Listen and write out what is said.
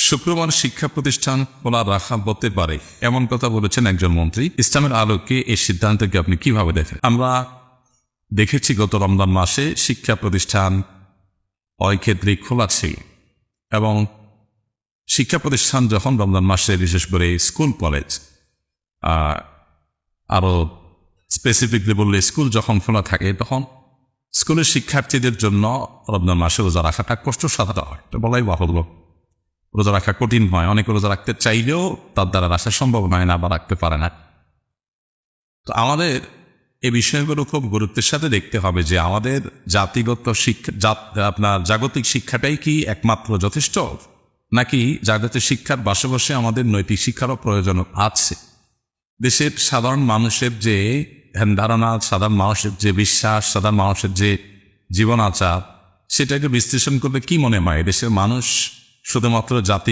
শুক্রবার শিক্ষা প্রতিষ্ঠান খোলা রাখা হতে পারে এমন কথা বলেছেন একজন মন্ত্রী। ইসলামের আলোকে এই সিদ্ধান্তকে আপনি কিভাবে দেখেন? আমরা দেখেছি গত রমজান মাসে শিক্ষা প্রতিষ্ঠান অক্ষেত্রিক খোলা ছিল, এবং শিক্ষা প্রতিষ্ঠান যখন রমজান মাসে বিশেষ করে স্কুল কলেজ আরো স্পেসিফিকলি বললে স্কুল যখন খোলা থাকে তখন স্কুলের শিক্ষার্থীদের জন্য রমজান মাসে রোজা রাখাটা কষ্টসাধ্য হয়, তো বলাই বাহুল্য। রোজা রাখা কঠিন হয়, অনেকে রোজা রাখতে চাইলেও তার দ্বারা রাখা সম্ভব হয় না বা রাখতে পারে না। তো আমাদের এই বিষয়গুলো খুব গুরুত্বের সাথে দেখতে হবে যে আমাদের জাতিগত শিক্ষা আপনার জাগতিক শিক্ষাটাই কি একমাত্র যথেষ্ট, নাকি জাগতিক শিক্ষার পাশাপাশি আমাদের নৈতিক শিক্ষারও প্রয়োজন আছে? দেশের সাধারণ মানুষের যে ধারণা, সাধারণ মানুষের যে বিশ্বাস, সাধারণ মানুষের যে জীবন আচার, সেটাকে বিশ্লেষণ করলে কি মনে হয় দেশের মানুষ শুধুমাত্র জাতি